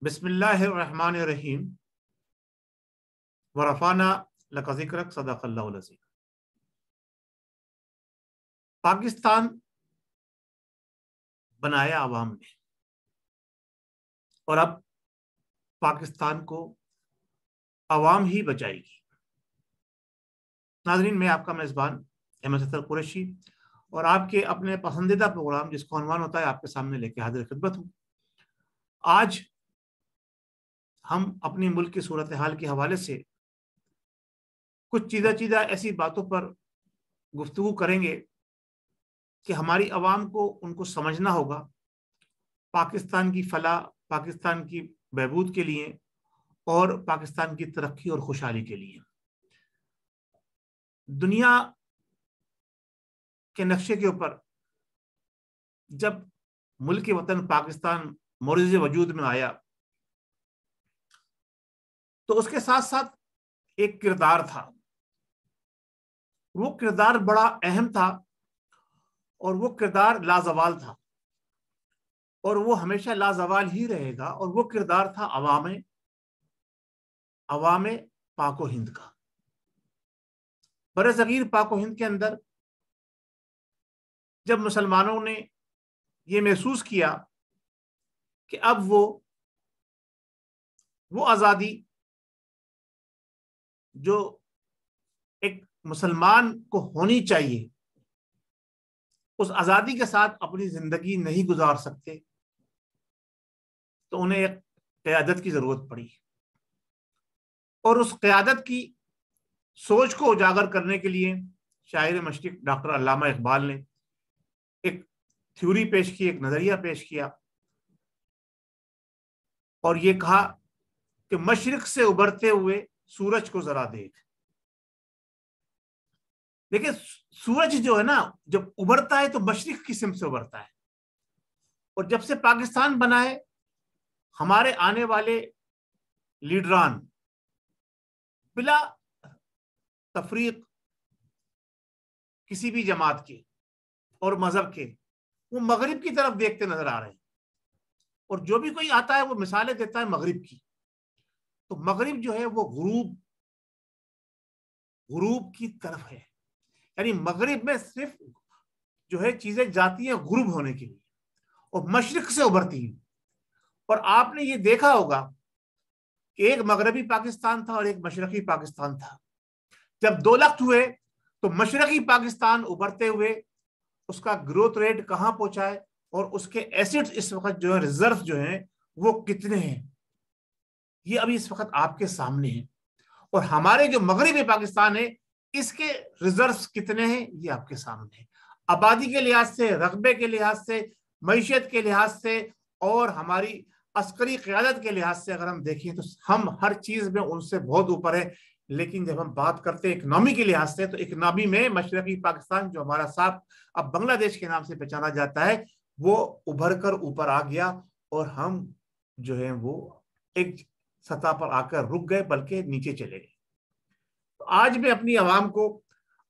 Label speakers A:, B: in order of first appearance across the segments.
A: بسم اللہ الرحمن الرحیم ورفعنا لک ذکرک صدق اللہ العظیم۔ پاکستان بنایا عوام نے اور اب پاکستان کو عوام ہی بچائے گی۔ ناظرین، میں آپ کا میزبان احمد ستر قریشی اور آپ کے اپنے پسندیدہ پروگرام جس کو عنوان ہوتا ہے آپ کے سامنے لے کے حاضر خدمت ہوں۔ آج ہم اپنی ملک کی صورتحال کے حوالے سے کچھ چیزہ ایسی باتوں پر گفتگو کریں گے کہ ہماری عوام کو ان کو سمجھنا ہوگا پاکستان کی فلاح، پاکستان کی بہبود کے لیے اور پاکستان کی ترقی اور خوشحالی کے لیے۔ دنیا کے نقشے کے اوپر جب ملک وطن پاکستان مورز وجود میں آیا تو اس کے ساتھ ساتھ ایک کردار تھا۔ وہ کردار بڑا اہم تھا اور وہ کردار لازوال تھا اور وہ ہمیشہ لازوال ہی رہے گا، اور وہ کردار تھا عوام پاک و ہند کا۔ برصغیر پاک و ہند کے اندر جب مسلمانوں نے یہ محسوس کیا کہ اب وہ آزادی جو ایک مسلمان کو ہونی چاہیے، اس آزادی کے ساتھ اپنی زندگی نہیں گزار سکتے، تو انہیں ایک قیادت کی ضرورت پڑی، اور اس قیادت کی سوچ کو اجاگر کرنے کے لیے شاعر مشرق ڈاکٹر علامہ اقبال نے ایک تھیوری پیش کی، ایک نظریہ پیش کیا اور یہ کہا کہ مشرق سے ابھرتے ہوئے سورج کو ذرا دیکھ۔ دیکھیں، سورج جو ہے نا، جب ابھرتا ہے تو مشرق کی سمت سے ابھرتا ہے، اور جب سے پاکستان بنا ہے ہمارے آنے والے لیڈران بلا تفریق کسی بھی جماعت کے اور مذہب کے وہ مغرب کی طرف دیکھتے نظر آ رہے ہیں، اور جو بھی کوئی آتا ہے وہ مثالیں دیتا ہے مغرب کی۔ تو مغرب جو ہے وہ غروب کی طرف ہے، یعنی مغرب میں صرف جو ہے چیزیں جاتی ہیں غروب ہونے کے لیے اور مشرق سے ابھرتی ہیں۔ اور آپ نے یہ دیکھا ہوگا کہ ایک مغربی پاکستان تھا اور ایک مشرقی پاکستان تھا۔ جب دو لخت ہوئے تو مشرقی پاکستان ابھرتے ہوئے اس کا گروتھ ریٹ کہاں پہنچا ہے اور اس کے ایسڈ اس وقت جو ہے ریزرو جو ہیں وہ کتنے ہیں، یہ ابھی اس وقت آپ کے سامنے ہیں۔ اور ہمارے جو مغربی پاکستان ہے اس کے ریزروز کتنے ہیں یہ آپ کے سامنے ہیں۔ آبادی کے لحاظ سے، رقبے کے لحاظ سے، معیشت کے لحاظ سے اور ہماری عسکری قیادت کے لحاظ سے اگر ہم دیکھیں تو ہم ہر چیز میں ان سے بہت اوپر ہیں۔ لیکن جب ہم بات کرتے ہیں اکنامی کے لحاظ سے تو اکنامی میں مشرقی پاکستان جو ہمارا ساتھ اب بنگلہ دیش کے نام سے پہچانا جاتا ہے وہ ابھر کر اوپر آ گیا، اور ہم جو ہے وہ ایک سطح پر آ کر رک گئے بلکہ نیچے چلے گئے۔ آج میں اپنی عوام کو،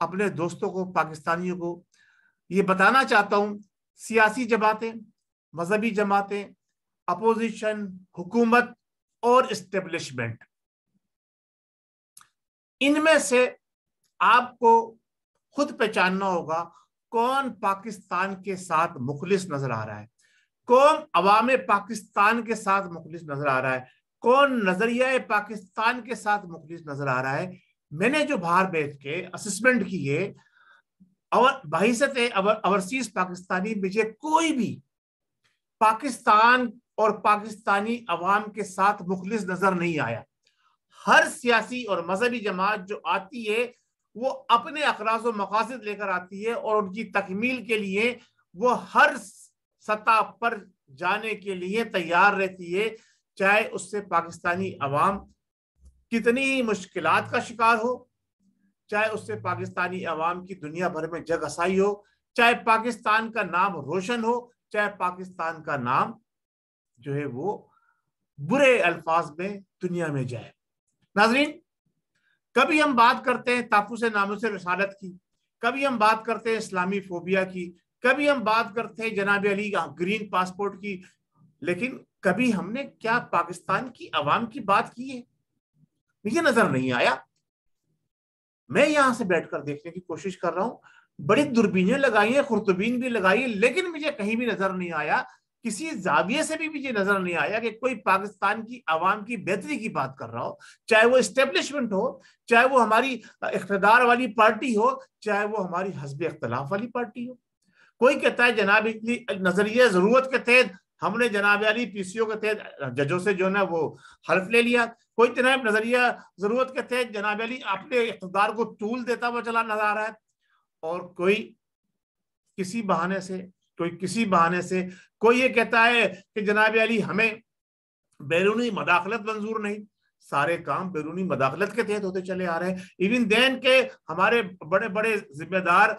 A: اپنے دوستوں کو، پاکستانیوں کو یہ بتانا چاہتا ہوں، سیاسی جماعتیں، مذہبی جماعتیں، اپوزیشن، حکومت اور اسٹیبلشمنٹ، ان میں سے آپ کو خود پہچاننا ہوگا کون پاکستان کے ساتھ مخلص نظر آ رہا ہے، کون عوام پاکستان کے ساتھ مخلص نظر آ رہا ہے، کون نظریہ پاکستان کے ساتھ مخلص نظر آ رہا ہے۔ میں نے جو باہر بیٹھ کے اسسمنٹ کی ہے اور بحیثیت اوورسیز پاکستانی، مجھے کوئی بھی پاکستان اور پاکستانی عوام کے ساتھ مخلص نظر نہیں آیا۔ ہر سیاسی اور مذہبی جماعت جو آتی ہے وہ اپنے اغراض و مقاصد لے کر آتی ہے، اور ان کی تکمیل کے لیے وہ ہر سطح پر جانے کے لیے تیار رہتی ہے، چاہے اس سے پاکستانی عوام کتنی ہی مشکلات کا شکار ہو، چاہے اس سے پاکستانی عوام کی دنیا بھر میں جگ آسائی ہو، چاہے پاکستان کا نام روشن ہو، چاہے پاکستان کا نام جو ہے وہ برے الفاظ میں دنیا میں جائے۔ ناظرین، کبھی ہم بات کرتے ہیں تحفظ ناموس رسالت کی، کبھی ہم بات کرتے ہیں اسلامی فوبیا کی، کبھی ہم بات کرتے ہیں جناب علی گرین پاسپورٹ کی، لیکن کبھی ہم نے کیا پاکستان کی عوام کی بات کی ہے؟ مجھے نظر نہیں آیا. میں یہاں سے بیٹھ کر دیکھنے کی کوشش کر رہا ہوں, بڑی دوربینیں لگائی ہیں, خرطبین بھی لگائی ہے, لیکن مجھے کہیں بھی نظر نہیں آیا, کسی زاویے سے بھی مجھے نظر نہیں آیا کہ کوئی پاکستان کی عوام کی بہتری کی بات کر رہا ہو, چاہے وہ اسٹیبلشمنٹ ہو, چاہے وہ ہماری اقتدار والی پارٹی ہو, چاہے وہ ہماری حزب اختلاف والی پارٹی ہو. کوئی کہتا ہے جناب نظریہ ضرورت کے تحت ہم نے جناب علی پی سی او کے تحت ججوں سے جو ہے وہ حلف لے لیا. کوئی جناب نظریہ ضرورت کے تحت جناب علی اپنے اقتدار کو طول دیتا ہوا چلا نظر آ رہا ہے, اور کوئی کسی بہانے سے کوئی یہ کہتا ہے کہ جناب علی ہمیں بیرونی مداخلت منظور نہیں. سارے کام بیرونی مداخلت کے تحت ہوتے چلے آ رہے ہیں. ایون دین کے ہمارے بڑے بڑے ذمہ دار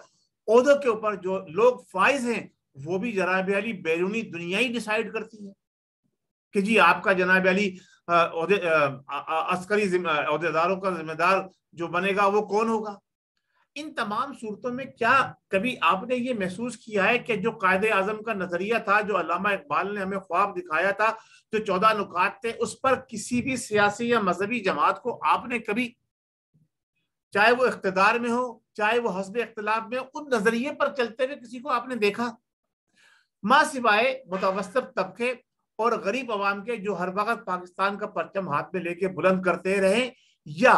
A: عہدوں کے اوپر جو لوگ فائز ہیں وہ بھی جناب علی بیرونی دنیا ہی ڈیسائیڈ کرتی ہے کہ جی آپ کا جناب علی عسکری عہدیداروں کا ذمہ دار جو بنے گا وہ کون ہوگا. ان تمام صورتوں میں کیا کبھی آپ نے یہ محسوس کیا ہے کہ جو قائد اعظم کا نظریہ تھا, جو علامہ اقبال نے ہمیں خواب دکھایا تھا, جو 14 نکات تھے, اس پر کسی بھی سیاسی یا مذہبی جماعت کو آپ نے کبھی, چاہے وہ اقتدار میں ہو چاہے وہ حزب اختلاف میں, ان نظریے پر چلتے ہوئے کسی کو آپ نے دیکھا؟ ماں سوائے متوسط طبقے اور غریب عوام کے جو ہر وقت پاکستان کا پرچم ہاتھ میں لے کے بلند کرتے رہے, یا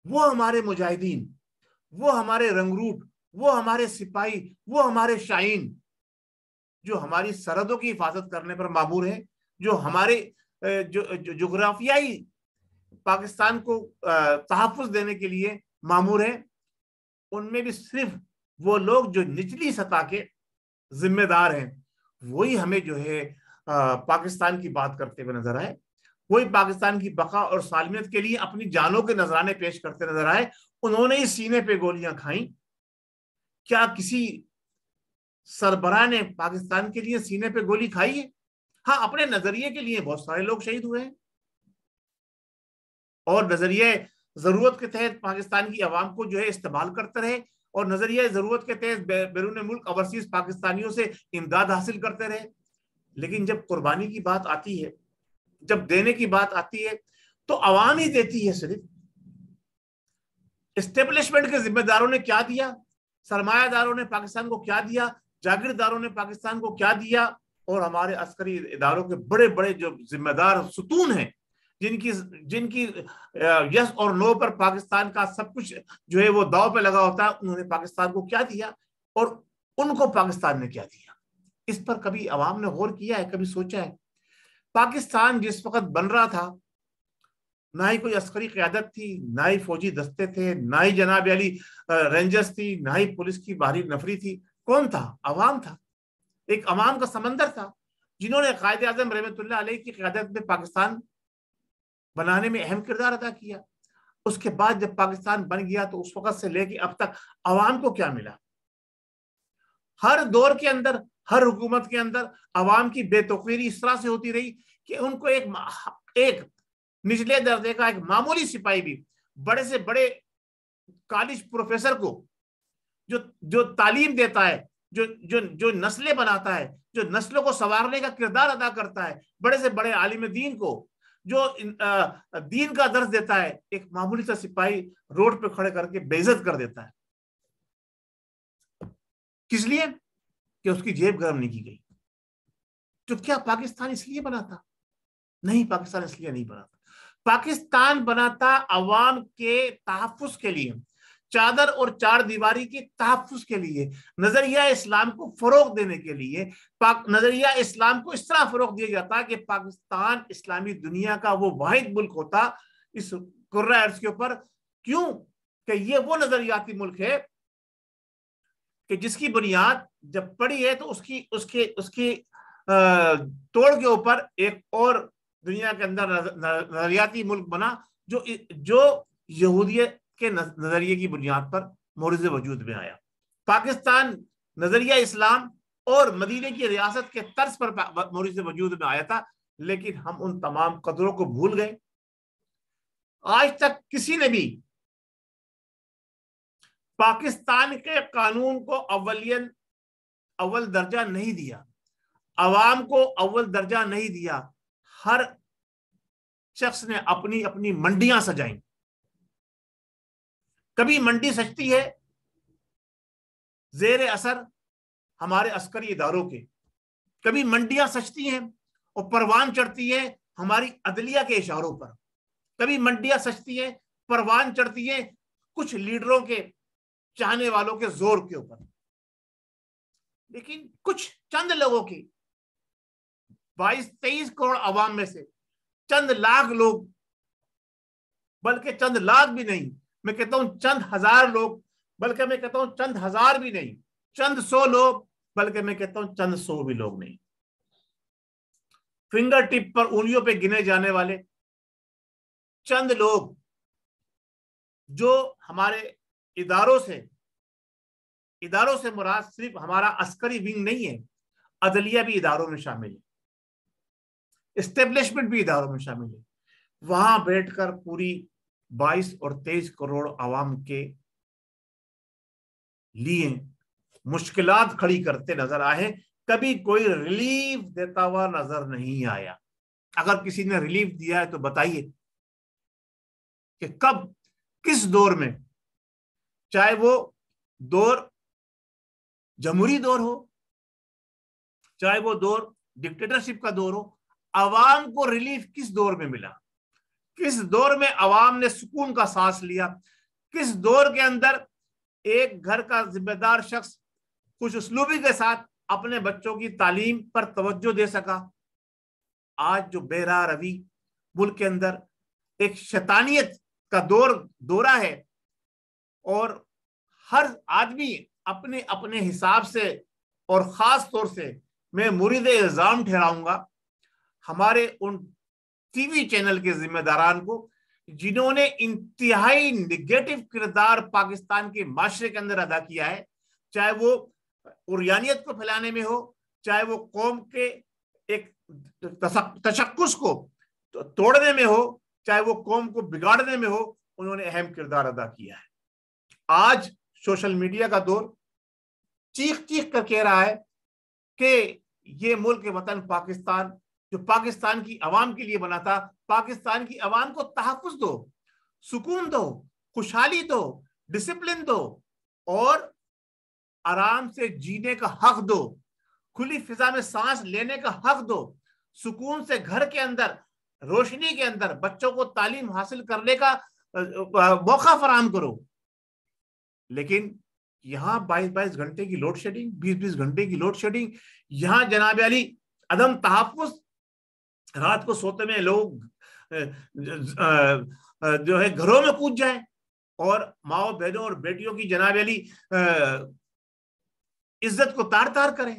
A: وہ ہمارے مجاہدین, وہ ہمارے رنگروٹ, وہ ہمارے سپاہی, وہ ہمارے شاہین جو ہماری سرحدوں کی حفاظت کرنے پر مامور ہیں, جو ہمارے جغرافیائی پاکستان کو تحفظ دینے کے لیے مامور ہیں, ان میں بھی صرف وہ لوگ جو نچلی سطح کے ذمہ دار ہیں وہی ہمیں جو ہے پاکستان کی بات کرتے ہوئے نظر آئے, وہی پاکستان کی بقا اور سالمیت کے لیے اپنی جانوں کے نذرانے پیش کرتے نظر آئے. انہوں نے ہی سینے پہ گولیاں کھائیں. کیا کسی سربراہ نے پاکستان کے لیے سینے پہ گولی کھائی ہے؟ ہاں, اپنے نظریے کے لیے بہت سارے لوگ شہید ہوئے ہیں, اور نظریہ ضرورت کے تحت پاکستان کی عوام کو جو ہے استعمال کرتے رہے, اور نظریہ ضرورت کے تحت بیرون ملک اوورسیز پاکستانیوں سے امداد حاصل کرتے رہے. لیکن جب قربانی کی بات آتی ہے, جب دینے کی بات آتی ہے, تو عوام ہی دیتی ہے. صرف اسٹیبلشمنٹ کے ذمہ داروں نے کیا دیا, سرمایہ داروں نے پاکستان کو کیا دیا, جاگیرداروں نے پاکستان کو کیا دیا, اور ہمارے عسکری اداروں کے بڑے بڑے جو ذمہ دار ستون ہیں, جن کی یس اور نو پر پاکستان کا سب کچھ جو ہے وہ داؤ پہ لگا ہوتا ہے, انہوں نے پاکستان کو کیا دیا اور ان کو پاکستان نے کیا دیا. اس پر کبھی عوام نے غور کیا ہے, کبھی سوچا ہے؟ پاکستان جس وقت بن رہا تھا, نہ ہی کوئی عسکری قیادت تھی, نہ ہی فوجی دستے تھے, نہ ہی جناب علی رینجرز تھی, نہ ہی پولیس کی بھاری نفری تھی. کون تھا؟ عوام تھا. ایک عوام کا سمندر تھا جنہوں نے قائد اعظم رحمۃ اللہ علیہ کی قیادت میں پاکستان بنانے میں اہم کردار ادا کیا. اس کے بعد جب پاکستان بن گیا تو اس وقت سے لے کے اب تک عوام کو کیا ملا؟ ہر دور کے اندر, ہر حکومت کے اندر عوام کی بے توقیری اس طرح سے ہوتی رہی کہ ان کو ایک نچلے درجے کا ایک معمولی سپاہی بھی بڑے سے بڑے کالج پروفیسر کو جو تعلیم دیتا ہے, جو نسلیں بناتا ہے, جو نسلوں کو سنوارنے کا کردار ادا کرتا ہے, بڑے سے بڑے عالم دین کو جو دین کا درس دیتا ہے, ایک معمولی سا سپاہی روڈ پہ کھڑے کر کے بے عزت کر دیتا ہے. کس لیے؟ کہ اس کی جیب گرم نہیں کی گئی. تو کیا پاکستان اس لیے بنا تھا؟ نہیں, پاکستان اس لیے نہیں بنا تھا. پاکستان بنا تھا عوام کے تحفظ کے لیے, چادر اور چار دیواری کے تحفظ کے لیے, نظریہ اسلام کو فروغ دینے کے لیے. نظریہ اسلام کو اس طرح فروغ دیا جاتا کہ پاکستان اسلامی دنیا کا وہ واحد ملک ہوتا اس کرۂ ارض کے اوپر. کیوں کہ یہ وہ نظریاتی ملک ہے کہ جس کی بنیاد جب پڑی ہے تو اس کی توڑ کے اوپر ایک اور دنیا کے اندر نظریاتی ملک بنا جو یہودیت کے نظریے کی بنیاد پر مورد وجود میں آیا. پاکستان نظریہ اسلام اور مدینے کی ریاست کے طرز پر مورد وجود میں آیا تھا, لیکن ہم ان تمام قدروں کو بھول گئے. آج تک کسی نے بھی پاکستان کے قانون کو اول درجہ نہیں دیا. عوام کو اول درجہ نہیں دیا. ہر شخص نے اپنی اپنی منڈیاں سجائیں. کبھی منڈی سجتی ہے زیر اثر ہمارے عسکری اداروں کے, کبھی منڈیاں سجتی ہیں اور پروان چڑھتی ہے ہماری عدلیہ کے اشاروں پر, کبھی منڈیاں سجتی ہیں پروان چڑھتی ہیں کچھ لیڈروں کے چاہنے والوں کے زور کے اوپر. لیکن کچھ چند لوگوں کی 22-23 کروڑ عوام میں سے چند لاکھ لوگ, بلکہ چند لاکھ بھی نہیں, میں کہتا ہوں چند ہزار لوگ, بلکہ میں کہتا ہوں چند ہزار بھی نہیں, چند سو لوگ, بلکہ میں کہتا ہوں چند سو بھی لوگ نہیں, فنگر ٹپ پر انگلیوں پہ گنے جانے والے چند لوگ جو ہمارے اداروں سے مراد صرف ہمارا عسکری ونگ نہیں ہے, عدلیہ بھی اداروں میں شامل ہے, اسٹیبلشمنٹ بھی اداروں میں شامل ہے, وہاں بیٹھ کر پوری 22 اور 23 کروڑ عوام کے لیے مشکلات کھڑی کرتے نظر آئے. کبھی کوئی ریلیف دیتا ہوا نظر نہیں آیا. اگر کسی نے ریلیف دیا ہے تو بتائیے کہ کب, کس دور میں, چاہے وہ دور جمہوری دور ہو, چاہے وہ دور ڈکٹیٹرشپ کا دور ہو, عوام کو ریلیف کس دور میں ملا؟ کس دور میں عوام نے سکون کا سانس لیا؟ کس دور کے اندر ایک گھر کا ذمہ دار شخص خوش اسلوبی کے ساتھ اپنے بچوں کی تعلیم پر توجہ دے سکا؟ آج جو بے راہ روی ملک کے اندر ایک شیطانیت کا دورہ ہے اور ہر آدمی اپنے اپنے حساب سے, اور خاص طور سے میں مرید الزام ٹھہراؤں گا ہمارے ان ٹی وی چینل کے ذمہ داران کو جنہوں نے انتہائی نگیٹو کردار پاکستان کے معاشرے کے اندر ادا کیا ہے, چاہے وہ عریانیت کو پھیلانے میں ہو, چاہے وہ قوم کے ایک تشخص کو توڑنے میں ہو, چاہے وہ قوم کو بگاڑنے میں ہو, انہوں نے اہم کردار ادا کیا ہے. آج سوشل میڈیا کا دور چیخ چیخ کر کہہ رہا ہے کہ یہ ملک وطن پاکستان جو پاکستان کی عوام کے لیے بنا تھا, پاکستان کی عوام کو تحفظ دو, سکون دو, خوشحالی دو, ڈسپلن دو, اور آرام سے جینے کا حق دو, کھلی فضا میں سانس لینے کا حق دو, سکون سے گھر کے اندر روشنی کے اندر بچوں کو تعلیم حاصل کرنے کا موقع فراہم کرو. لیکن یہاں 22 گھنٹے کی لوڈ شیڈنگ, 20 گھنٹے کی لوڈ شیڈنگ, یہاں جناب علی عدم تحفظ, رات کو سوتے میں لوگ جو ہے گھروں میں کود جائیں اور ماؤں بہنوں اور بیٹیوں کی جناب علی عزت کو تار تار کریں.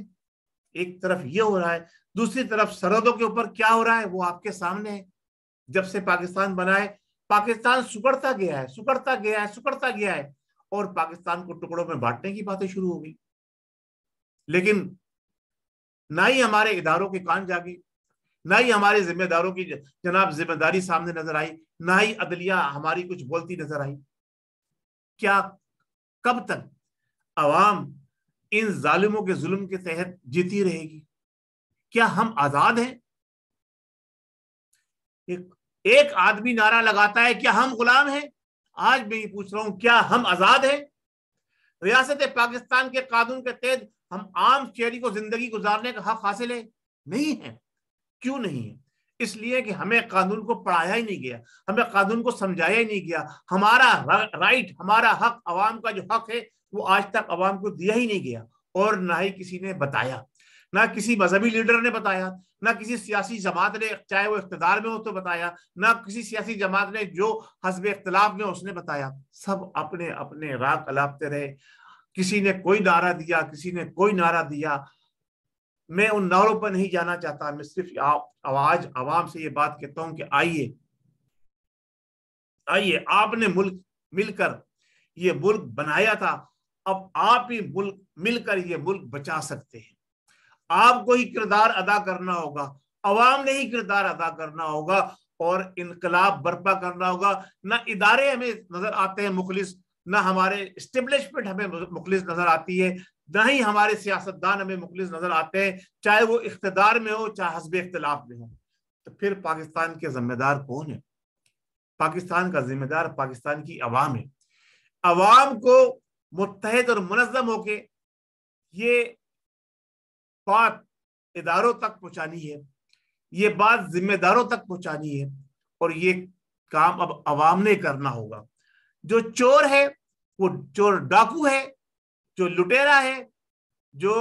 A: ایک طرف یہ ہو رہا ہے, دوسری طرف سرحدوں کے اوپر کیا ہو رہا ہے وہ آپ کے سامنے ہے. جب سے پاکستان بنا ہے پاکستان سکڑتا گیا ہے, سکڑتا گیا ہے, سکڑتا گیا ہے, اور پاکستان کو ٹکڑوں میں بانٹنے کی باتیں شروع ہو گئی. لیکن نہ ہی ہمارے اداروں کے کان جاگے, نہ ہی ہمارے ذمہ داروں کی جناب ذمہ داری سامنے نظر آئی, نہ ہی عدلیہ ہماری کچھ بولتی نظر آئی. کیا کب تک عوام ان ظالموں کے ظلم کے تحت جیتی رہے گی؟ کیا ہم آزاد ہیں؟ ایک آدمی نعرہ لگاتا ہے کیا ہم غلام ہیں؟ آج میں یہ پوچھ رہا ہوں کیا ہم آزاد ہیں؟ ریاست پاکستان کے قانون کے تحت ہم عام شہری کو زندگی گزارنے کا حق حاصل ہے؟ نہیں ہے. کیوں نہیں ہے؟ اس لیے کہ ہمیں قانون کو پڑھایا ہی نہیں گیا, ہمیں قانون کو سمجھایا ہی نہیں گیا. ہمارا رائٹ, ہمارا حق, عوام کا جو حق ہے وہ آج تک عوام کو دیا ہی نہیں گیا, اور نہ ہی کسی نے بتایا, نہ کسی مذہبی لیڈر نے بتایا, نہ کسی سیاسی جماعت نے چاہے وہ اقتدار میں ہو تو بتایا, نہ کسی سیاسی جماعت نے جو حزب اختلاف میں اس نے بتایا. سب اپنے اپنے راگ الاپتے رہے. کسی نے کوئی نعرہ دیا, کسی نے کوئی نعرہ دیا. میں ان نعروں پر نہیں جانا چاہتا, میں صرف آواز عوام سے یہ بات کہتا ہوں کہ آئیے آپ نے ملک مل کر یہ ملک بنایا تھا, اب آپ ہی ملک مل کر یہ ملک بچا سکتے ہیں. آپ کو ہی کردار ادا کرنا ہوگا, عوام نے ہی کردار ادا کرنا ہوگا, اور انقلاب برپا کرنا ہوگا. نہ ادارے ہمیں نظر آتے ہیں مخلص, نہ ہمارے اسٹیبلشمنٹ ہمیں مخلص نظر آتی ہے. نہ ہی ہمارے سیاستدان ہمیں مخلص نظر آتے ہیں، چاہے وہ اقتدار میں ہو چاہے حزب اختلاف میں ہو. تو پھر پاکستان کے ذمہ دار کون ہے؟ پاکستان کا ذمہ دار پاکستان کی عوام ہے. عوام کو متحد اور منظم ہو کے یہ بات اداروں تک پہنچانی ہے، یہ بات ذمہ داروں تک پہنچانی ہے، اور یہ کام اب عوام نے کرنا ہوگا. جو چور ہے وہ چور ڈاکو ہے، جو لٹیرا ہے، جو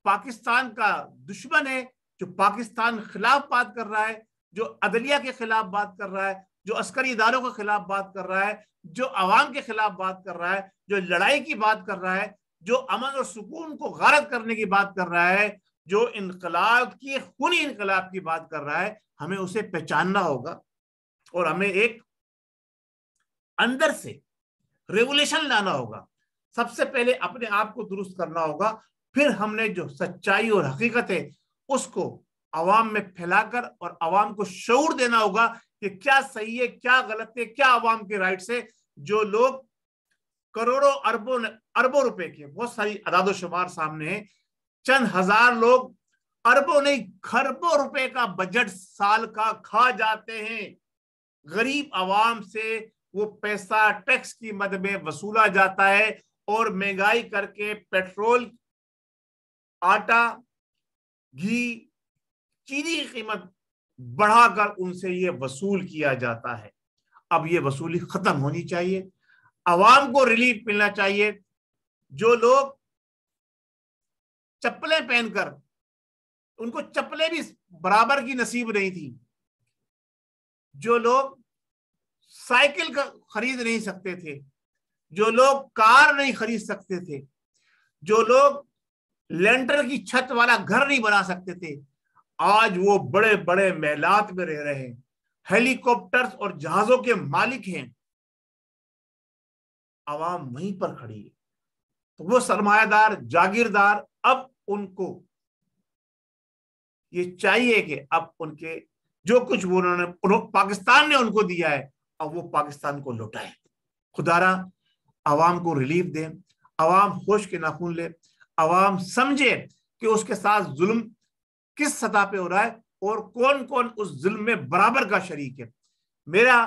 A: پاکستان کا دشمن ہے، جو پاکستان خلاف بات کر رہا ہے، جو عدلیہ کے خلاف بات کر رہا ہے، جو عسکری اداروں کے خلاف بات کر رہا ہے، جو عوام کے خلاف بات کر رہا ہے، جو لڑائی کی بات کر رہا ہے، جو امن اور سکون کو غارت کرنے کی بات کر رہا ہے، جو انقلاب کی خونی انقلاب کی بات کر رہا ہے، ہمیں اسے پہچاننا ہوگا اور ہمیں ایک اندر سے ریولیشن لانا ہوگا. سب سے پہلے اپنے آپ کو درست کرنا ہوگا، پھر ہم نے جو سچائی اور حقیقت ہے اس کو عوام میں پھیلا کر اور عوام کو شعور دینا ہوگا کہ کیا صحیح ہے کیا غلط ہے، کیا عوام کے رائٹس ہے. جو لوگ کروڑوں اربوں روپے کے، بہت ساری اعداد و شمار سامنے ہیں، چند ہزار لوگ اربوں نہیں کھربوں روپے کا بجٹ سال کا کھا جاتے ہیں. غریب عوام سے وہ پیسہ ٹیکس کی مد میں وصولا جاتا ہے اور مہنگائی کر کے پیٹرول، آٹا، گھی، چینی کی قیمت بڑھا کر ان سے یہ وصول کیا جاتا ہے. اب یہ وصولی ختم ہونی چاہیے، عوام کو ریلیف ملنا چاہیے. جو لوگ چپلیں پہن کر، ان کو چپلیں بھی برابر کی نصیب نہیں تھی، جو لوگ سائیکل خرید نہیں سکتے تھے، جو لوگ کار نہیں خرید سکتے تھے، جو لوگ لینٹر کی چھت والا گھر نہیں بنا سکتے تھے، آج وہ بڑے بڑے محلات میں رہ رہے ہیں، ہیلی کاپٹرز اور جہازوں کے مالک ہیں. عوام وہیں پر کھڑی ہے. تو وہ سرمایہ دار، جاگیردار، اب ان کو یہ چاہیے کہ اب ان کے جو کچھ وہ پاکستان نے ان کو دیا ہے اب وہ پاکستان کو لوٹائے. خدارا عوام کو ریلیف دیں، عوام ہوش کے ناخن لے، عوام سمجھے کہ اس کے ساتھ ظلم کس سطح پہ ہو رہا ہے اور کون کون اس ظلم میں برابر کا شریک ہے. میرا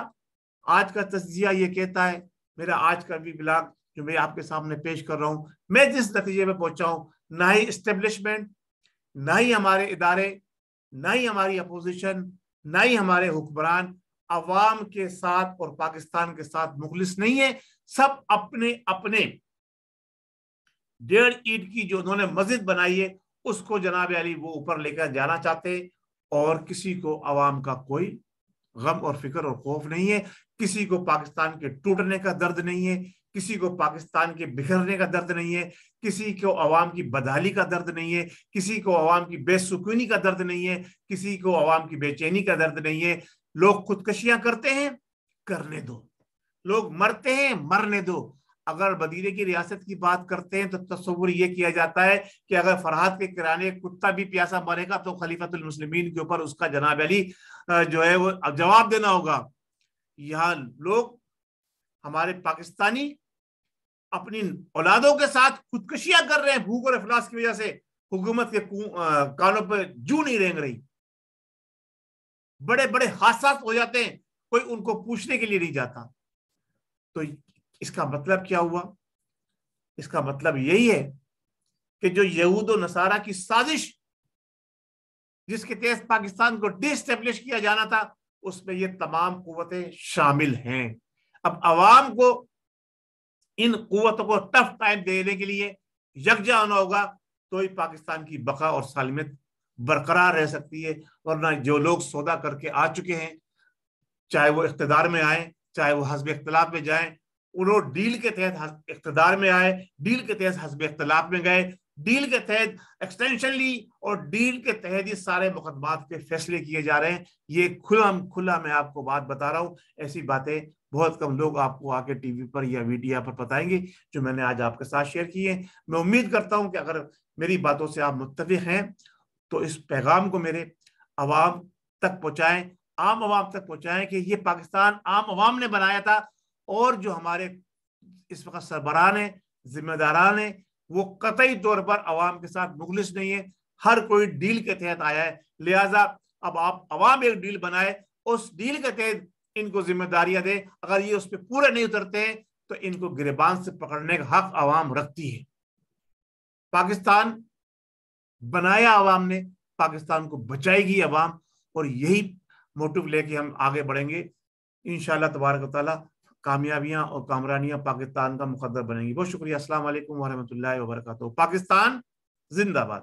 A: آج کا تجزیہ یہ کہتا ہے، میرا آج کا بھی بلاگ جو میں آپ کے سامنے پیش کر رہا ہوں، میں جس نتیجے میں پہنچا ہوں، نہ ہی اسٹیبلشمنٹ، نہ ہی ہمارے ادارے، نہ ہی ہماری اپوزیشن، نہ ہی ہمارے حکمران عوام کے ساتھ اور پاکستان کے ساتھ مخلص نہیں ہے. سب اپنے اپنے 1.5 اینٹ کی جو انہوں نے مسجد بنائی ہے اس کو جناب علی وہ اوپر لے کر جانا چاہتے ہیں، اور کسی کو عوام کا کوئی غم اور فکر اور خوف نہیں ہے. کسی کو پاکستان کے ٹوٹنے کا درد نہیں ہے، کسی کو پاکستان کے بکھرنے کا درد نہیں ہے، کسی کو عوام کی بدحالی کا درد نہیں ہے، کسی کو عوام کی بے سکونی کا درد نہیں ہے، کسی کو عوام کی بے چینی کا درد نہیں ہے. لوگ خودکشیاں کرتے ہیں، کرنے دو. لوگ مرتے ہیں، مرنے دو. اگر مدینے کی ریاست کی بات کرتے ہیں تو تصور یہ کیا جاتا ہے کہ اگر فرحات کے کرانے کتا بھی پیاسا مرے گا تو خلیفۃ المسلمین کے اوپر اس کا جناب علی جو ہے وہ جواب دینا ہوگا. یہاں لوگ ہمارے پاکستانی اپنی اولادوں کے ساتھ خودکشیاں کر رہے ہیں بھوک اور افلاس کی وجہ سے. حکومت کے کانوں پہ جو نہیں رینگ رہی. بڑے بڑے حادثات ہو جاتے ہیں، کوئی ان کو پوچھنے کے لیے نہیں جاتا. تو اس کا مطلب کیا ہوا؟ اس کا مطلب یہی ہے کہ جو یہود و نصارہ کی سازش جس کے تحت پاکستان کو ڈی اسٹیبلش کیا جانا تھا اس میں یہ تمام قوتیں شامل ہیں. اب عوام کو ان قوتوں کو ٹف ٹائم دینے کے لیے یکجا ہونا ہوگا تو ہی پاکستان کی بقا اور سالمیت برقرار رہ سکتی ہے. ورنہ جو لوگ سودا کر کے آ چکے ہیں، چاہے وہ اقتدار میں آئیں چاہے وہ حزب اختلاف میں جائیں، انہوں ڈیل کے تحت اقتدار میں آئے، ڈیل کے تحت حزب اختلاف میں گئے، ڈیل کے تحت ایکسٹینشن لی اور ڈیل کے تحت یہ سارے مقدمات کے فیصلے کیے جا رہے ہیں. یہ کھلا میں آپ کو بات بتا رہا ہوں. ایسی باتیں بہت کم لوگ آپ کو آ کے ٹی وی پر یا میڈیا پر بتائیں گے جو میں نے آج آپ کے ساتھ شیئر کی ہے. میں امید کرتا ہوں کہ اگر میری باتوں سے آپ متفق ہیں تو اس پیغام کو میرے عوام تک پہنچائیں، عام عوام تک پہنچائیں کہ یہ پاکستان عام عوام نے بنایا تھا، اور جو ہمارے اس وقت سربراہ ہیں، ذمہ داران ہیں، وہ قطعی طور پر عوام کے ساتھ مخلص نہیں ہے، ہر کوئی ڈیل کے تحت آیا ہے، لہٰذا اب آپ عوام ایک ڈیل بنائے، اس ڈیل کے تحت ان کو ذمہ داریاں دے، اگر یہ اس پہ پورے نہیں اترتے ہیں تو ان کو گریبان سے پکڑنے کا حق عوام رکھتی ہے۔ پاکستان بنایا عوام نے، پاکستان کو بچائے گی عوام، اور یہی موٹو لے کے ہم آگے بڑھیں گے انشاءاللہ تبارک و تعالیٰ۔ کامیابیاں اور کامرانیاں پاکستان کا مقدر بنیں گی۔ بہت شکریہ، السلام علیکم ورحمۃ اللہ وبرکاتہ۔ پاکستان زندہ باد۔